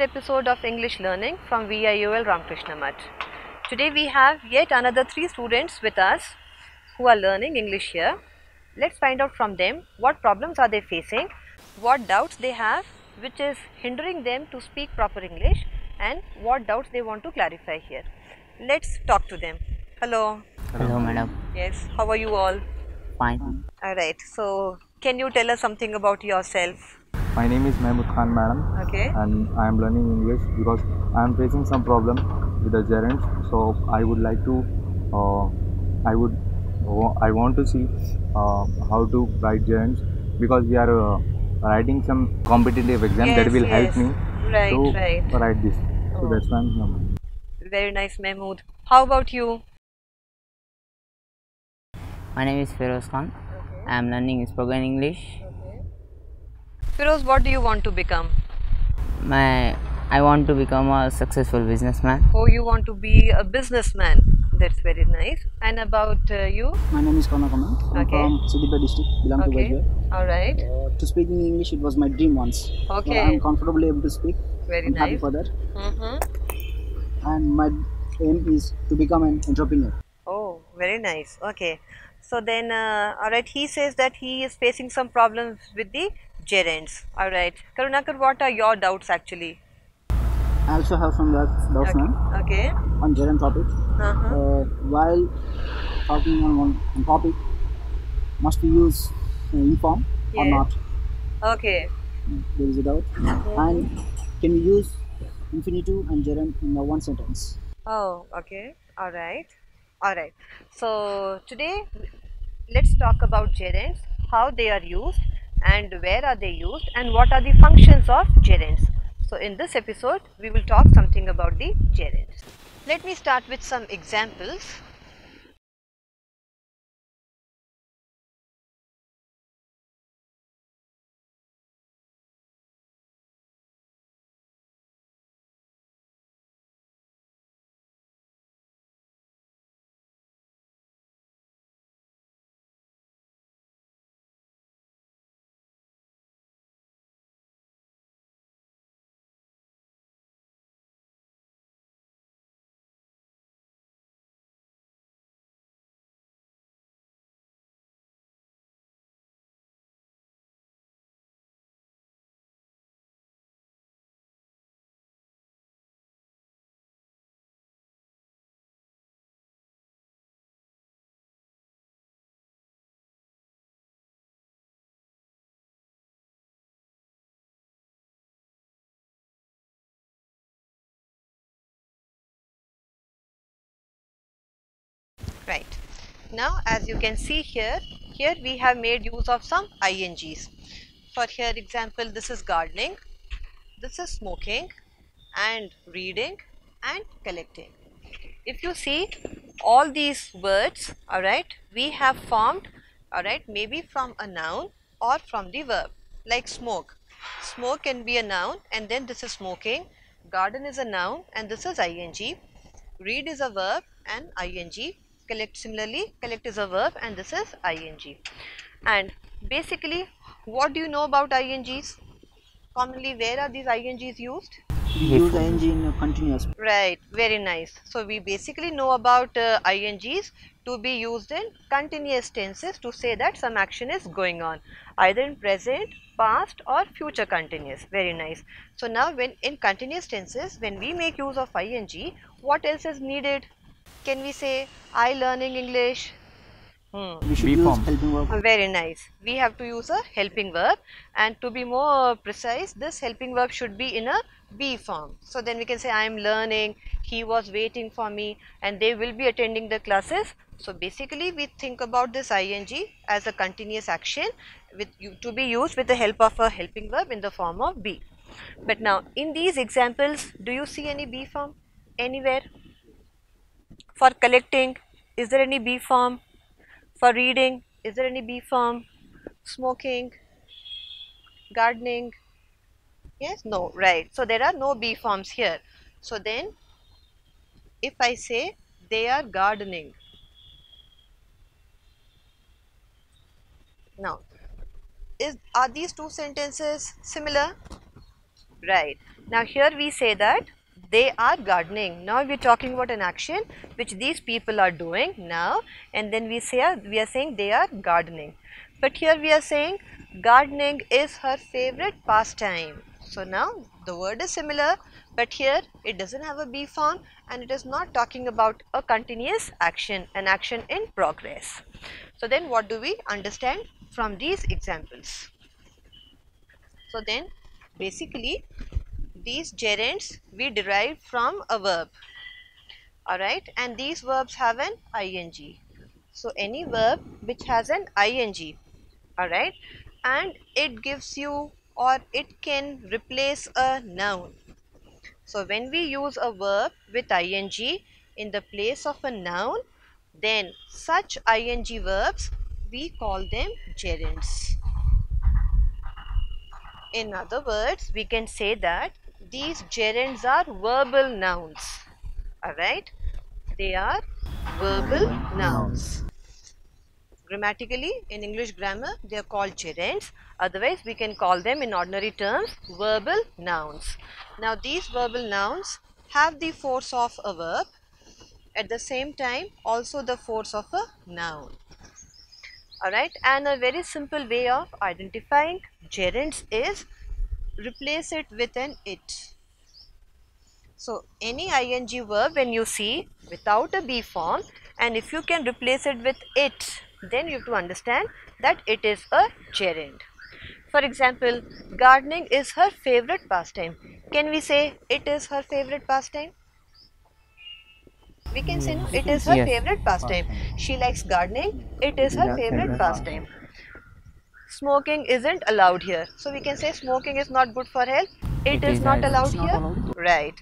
episode of English Learning from VIUL Ramakrishna Math. Today we have yet another 3 students with us who are learning English here. Let's find out from them what problems are they facing, what doubts they have which is hindering them to speak proper English, and what doubts they want to clarify here. Let's talk to them. Hello. Hello, madam. Yes, how are you all? Fine. Alright, so can you tell us something about yourself? My name is Mahmood Khan, madam. Okay. And I am learning English because I am facing some problem with the gerunds. So I would like to, I want to see how to write gerunds because we are writing some competitive exam that will help me to write this. So that's why I'm here. Very nice, Mahmood. How about you? My name is Feroz Khan. I am learning spoken English. Firoz, what do you want to become? I want to become a successful businessman. Oh, you want to be a businessman. That's very nice. And about you? My name is Karna Kamal. I'm from Siddipet district, belong to Vajra. Alright. To speak in English, it was my dream once. Okay. I'm comfortably able to speak. Very I'm nice. happy for that. And my aim is to become an entrepreneur. Oh, very nice. Okay. So then, alright, he says that he is facing some problems with the gerunds. Alright. Karunakar, what are your doubts actually? I also have some doubts, ma'am, Okay. on gerund topic. While talking on one topic, must we use inform or Yes. not? Okay. There is a doubt. And can we use infinitive and gerund in one sentence? Oh, okay. Alright. Alright. So today let's talk about gerunds, how they are used and where are they used and what are the functions of gerunds. So in this episode we will talk something about the gerunds. Let me start with some examples. Right. Now as you can see here we have made use of some INGs. For here example, this is gardening, this is smoking and reading and collecting. If you see all these words, alright, we have formed, alright, maybe from a noun or from the verb, like smoke. Smoke can be a noun and then this is smoking, garden is a noun and this is ING, read is a verb and ING, collect similarly, collect is a verb and this is ING. And basically, what do you know about INGs? Commonly, where are these INGs used? We use ing in continuous. Right, very nice. So we basically know about INGs to be used in continuous tenses to say that some action is going on, either in present, past or future continuous. Very nice. So now when in continuous tenses, when we make use of ING, what else is needed? Can we say, I learning English? We should use helping verb. Very nice. We have to use a helping verb, and to be more precise, this helping verb should be in a be form. So then we can say I am learning, he was waiting for me, and they will be attending the classes. So basically we think about this ing as a continuous action to be used with the help of a helping verb in the form of be. But now in these examples, do you see any be form anywhere? For collecting, is there any be form? For reading, is there any be form? Smoking, gardening? Yes, no, right. So there are no be forms here. So then, if I say they are gardening, now are these two sentences similar? Right. Now here we say that they are gardening. Now we are talking about an action which these people are doing now, and then we are saying they are gardening. But here we are saying gardening is her favorite pastime. So now the word is similar, but here it doesn't have a be form and it is not talking about a continuous action, an action in progress. So then what do we understand from these examples? So then basically these gerunds we derive from a verb, alright, and these verbs have an ing. So any verb which has an ing, alright, and it gives you or it can replace a noun. So when we use a verb with ing in the place of a noun, then such ing verbs we call them gerunds. In other words, we can say that these gerunds are verbal nouns. Alright, they are verbal nouns. Grammatically, in English grammar, they are called gerunds. Otherwise, we can call them in ordinary terms verbal nouns. Now, these verbal nouns have the force of a verb, at the same time also the force of a noun. Alright, and a very simple way of identifying gerunds is replace it with an it. So any ing verb when you see without a be form, and if you can replace it with it, then you have to understand that it is a gerund. For example, gardening is her favorite pastime. Can we say it is her favorite pastime? We can say no, it is her Yes. favorite pastime. She likes gardening, it is her favorite pastime. Smoking isn't allowed here. So we can say smoking is not good for health. It is not allowed here. Right.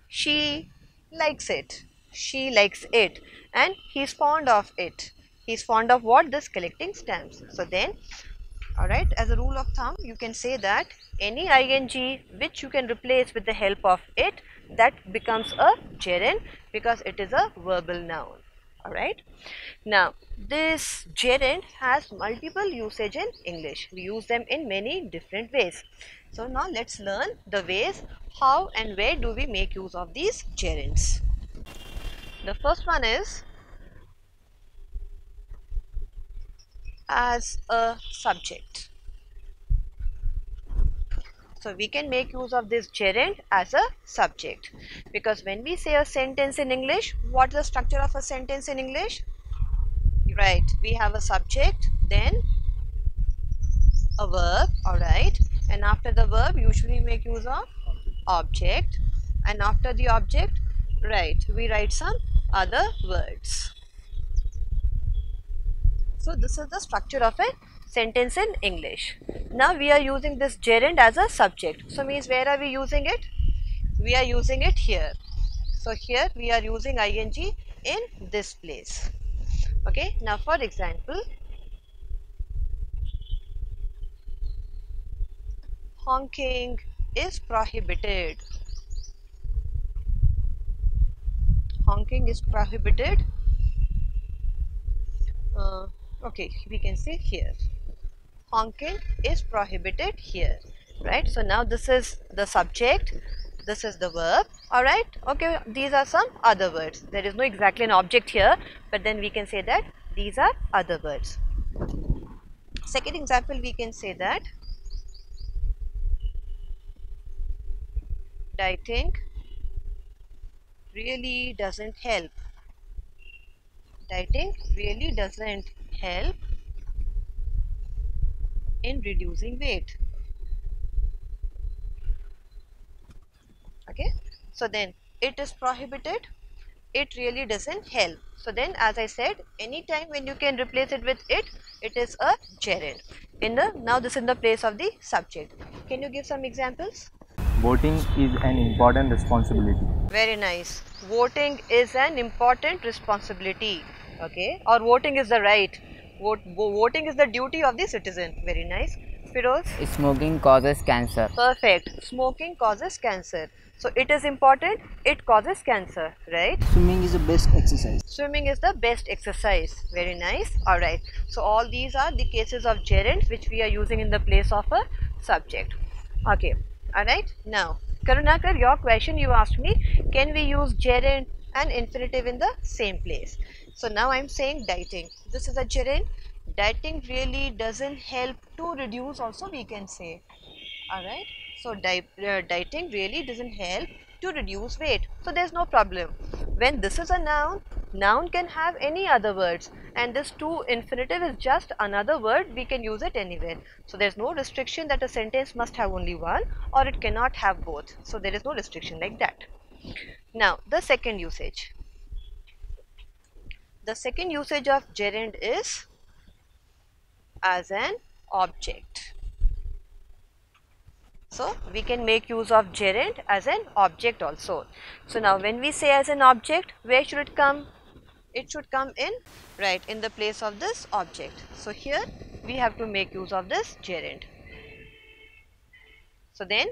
She likes it. She likes it. And he's fond of it. He's fond of what? This collecting stamps. So then, alright, as a rule of thumb, you can say that any ing which you can replace with the help of it, that becomes a gerund because it is a verbal noun. Alright. Now, this gerund has multiple usage in English. We use them in many different ways. So now let's learn the ways how and where do we make use of these gerunds. The first one is as a subject. So we can make use of this gerund as a subject, because when we say a sentence in English, what is the structure of a sentence in English? Right, we have a subject, then a verb, alright, and after the verb usually make use of object, and after the object, right, we write some other words. So this is the structure of a sentence in English. Now we are using this gerund as a subject. So means where are we using it? We are using it here. So here we are using ing in this place. Okay. Now for example, honking is prohibited. Honking is prohibited. Okay, we can say here. Honking is prohibited here, right? So now this is the subject, this is the verb, alright. Okay, these are some other words. There is no exactly an object here, but then we can say that these are other words. Second example, we can say that dieting really doesn't help. Dieting really doesn't help in reducing weight. Okay, so then it is prohibited, it really doesn't help. So then, as I said, anytime when you can replace it with it, it is a gerund. Now this is in the place of the subject. Can you give some examples? Voting is an important responsibility. Very nice. Voting is an important responsibility. Okay, or voting is the right. Voting is the duty of the citizen. Very nice. Firoz? Smoking causes cancer. Perfect. Smoking causes cancer. So it is important, it causes cancer, right? Swimming is the best exercise. Swimming is the best exercise. Very nice. Alright. So all these are the cases of gerunds which we are using in the place of a subject. Okay. Alright. Now, Karunakar, your question, you asked me, can we use gerund and infinitive in the same place? So now I'm saying dieting. This is a gerund. Dieting really doesn't help to reduce also, we can say. Alright. So dieting really doesn't help to reduce weight. So there's no problem. When this is a noun, noun can have any other words, and this to infinitive is just another word, we can use it anywhere. So there's no restriction that a sentence must have only one or it cannot have both. So there is no restriction like that. Now the second usage. The second usage of gerund is as an object. So we can make use of gerund as an object also. So now when we say as an object, where should it come? It should come in, right, in the place of this object. So here we have to make use of this gerund. So then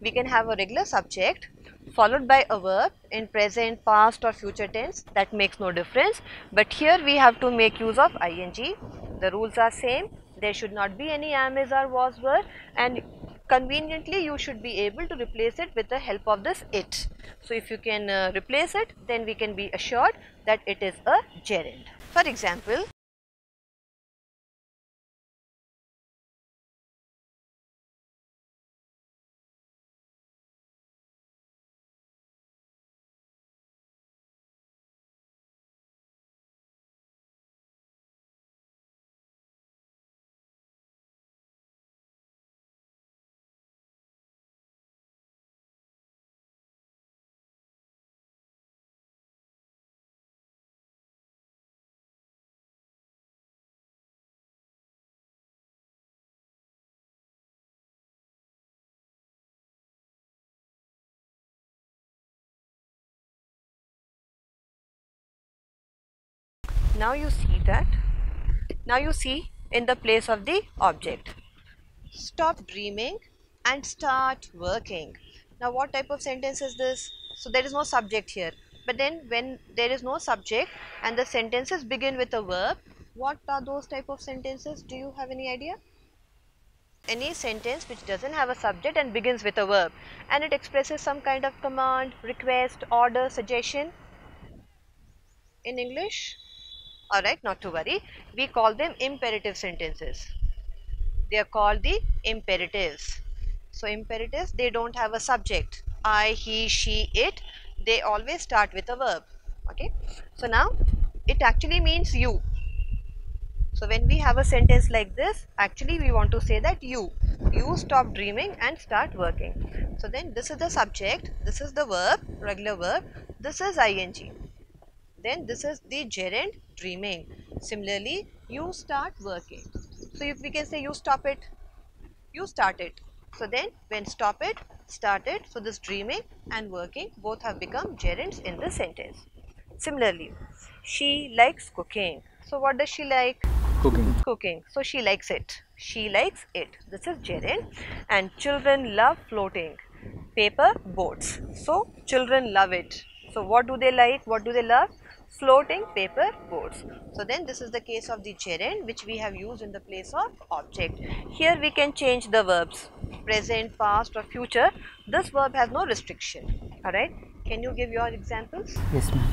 we can have a regular subject followed by a verb in present, past or future tense. That makes no difference. But here we have to make use of ing. The rules are same. There should not be any am, is or was, were, and conveniently you should be able to replace it with the help of this it. So if you can replace it, then we can be assured that it is a gerund. For example, now you see in the place of the object, stop dreaming and start working. Now what type of sentence is this? So there is no subject here, but then when there is no subject and the sentences begin with a verb, what are those type of sentences? Do you have any idea? Any sentence which doesn't have a subject and begins with a verb and it expresses some kind of command, request, order, suggestion in English. Alright, not to worry, we call them imperative sentences. They are called the imperatives. So imperatives, they don't have a subject, I, he, she, it, they always start with a verb. Okay, so now it actually means you. So when we have a sentence like this, actually we want to say that you stop dreaming and start working. So then this is the subject, this is the verb, regular verb, this is ing. Then this is the gerund, dreaming. Similarly, you start working. So if we can say you stop it, you start it. So then when stop it, start it, so this dreaming and working both have become gerunds in the sentence. Similarly, she likes cooking. So what does she like? Cooking. Cooking. So she likes it. She likes it. This is gerund. And children love floating. Paper boats. So children love it. So what do they like? What do they love? Floating paper boats. So then this is the case of the gerund which we have used in the place of object. Here we can change the verbs, present, past or future. This verb has no restriction. Alright. Can you give your examples? Yes, ma'am.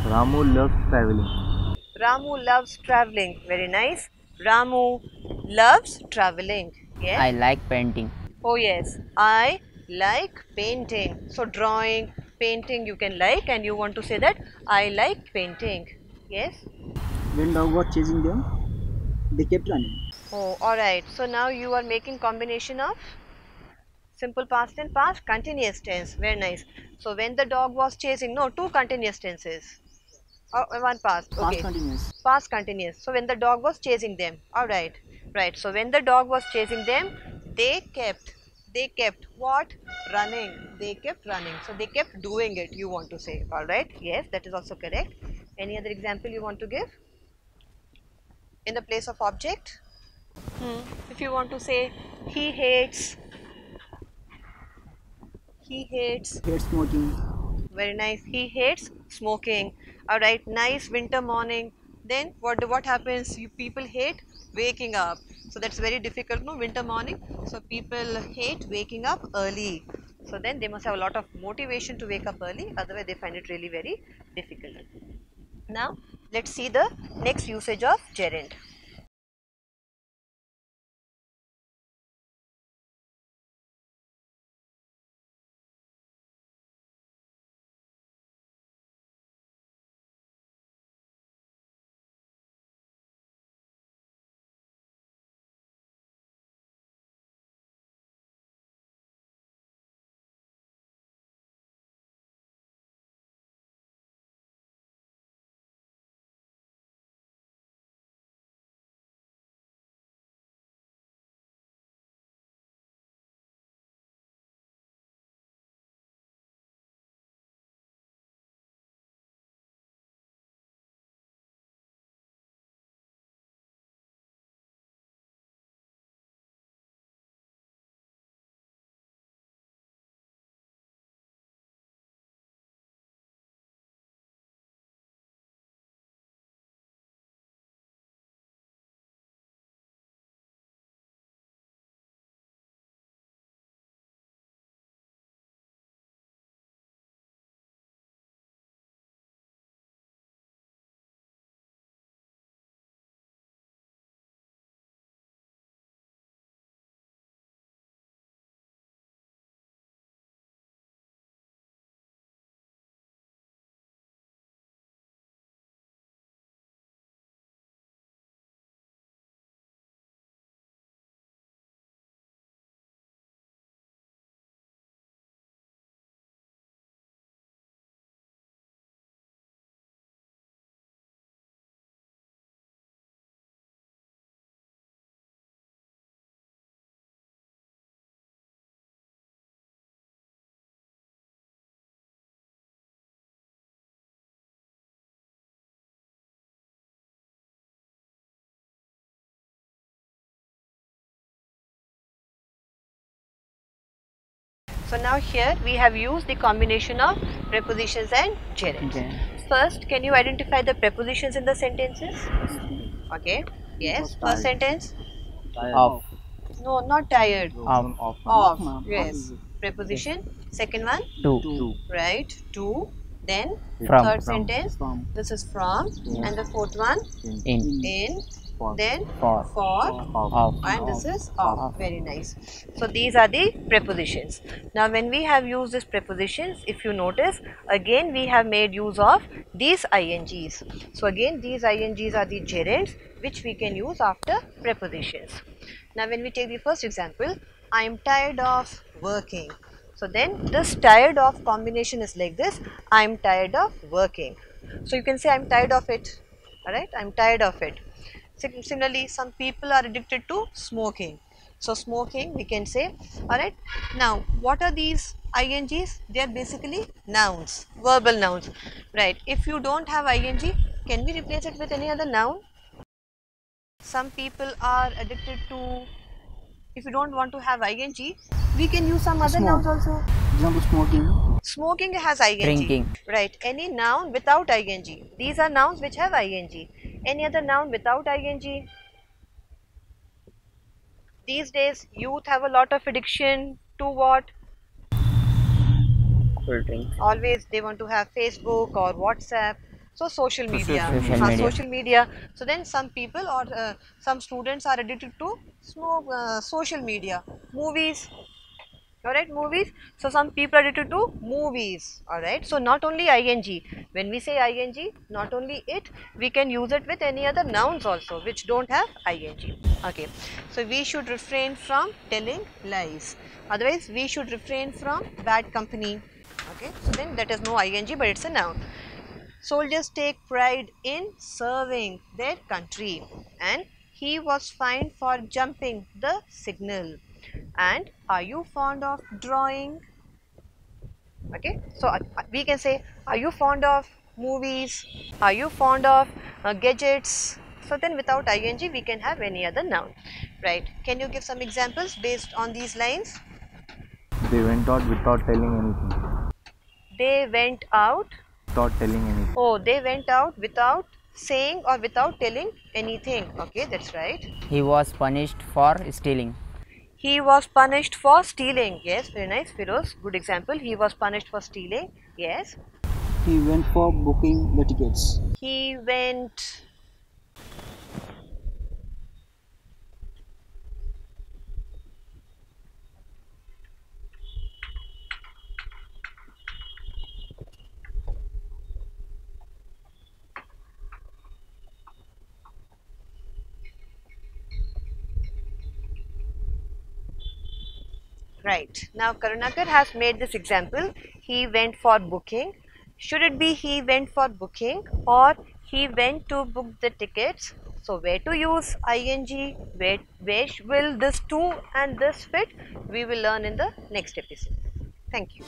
Ramu loves traveling. Ramu loves traveling. Very nice. Ramu loves traveling. Yes. I like painting. Oh yes. I like painting. So drawing, painting you can like, and you want to say that I like painting. Yes. When dog was chasing them, they kept running. Oh, alright. So now you are making combination of simple past and past continuous tense. Very nice. So when the dog was chasing, no, two continuous tenses. Oh, one past. Past Okay. continuous. Past continuous. So when the dog was chasing them. Alright. Right. So when the dog was chasing them, they kept what? Running. They kept running. So they kept doing it, you want to say. Alright. Yes, that is also correct. Any other example you want to give? In the place of object? If you want to say he hates. Hate smoking. Very nice. He hates smoking. Alright, nice winter morning. Then what happens? People hate waking up. So that's very difficult, no? Winter morning. So people hate waking up early. So then they must have a lot of motivation to wake up early, otherwise they find it really very difficult. Now let's see the next usage of gerund. So now here we have used the combination of prepositions and gerunds. First, can you identify the prepositions in the sentences? Okay. Yes. First sentence. Of. No, not tired. Of. Of. Yes. Preposition. Second one. To. Right. To. Then From. third sentence. From. This is from. And the fourth one. In. In. Then For. Of. and this is of. Very nice. So these are the prepositions. Now when we have used these prepositions, if you notice, again we have made use of these INGs. So again these INGs are the gerunds which we can use after prepositions. Now when we take the first example, I am tired of working. So then this tired of combination is like this, I am tired of working. So you can say I am tired of it. Alright, I am tired of it. Similarly, some people are addicted to smoking. So smoking we can say. Alright. Now what are these INGs? They are basically nouns, verbal nouns. Right. If you don't have ING, can we replace it with any other noun? Some people are addicted to, if you don't want to have ING, we can use some other nouns also. Example, smoking. Smoking has ING. Drinking. Right. Any noun without ING. These are nouns which have ING. Any other noun without ING? These days youth have a lot of addiction to what? Cold drink. Always they want to have Facebook or WhatsApp. So social media. Social media. So then some people or some students are addicted to social media. Movies. Alright, movies. So some people are addicted to movies. Alright. So not only ING. When we say ING, not only it, we can use it with any other nouns also which don't have ING. Okay. So we should refrain from telling lies. Otherwise, we should refrain from bad company. Okay. So then that is no ING, but it's a noun. Soldiers take pride in serving their country, and he was fined for jumping the signal. And are you fond of drawing? Okay, so we can say, are you fond of movies? Are you fond of gadgets? So then without ING we can have any other noun, right? Can you give some examples based on these lines? They went out without telling anything. They went out. Without telling anything. Oh, they went out without saying or without telling anything. Okay, that's right. He was punished for stealing. He was punished for stealing. Yes, very nice, Firoz. Good example. He was punished for stealing. Yes. He went for booking the tickets. He went. Right. Now Karunakar has made this example. He went for booking. Should it be he went for booking or he went to book the tickets? So where to use ing? Where will this to and this fit? We will learn in the next episode. Thank you.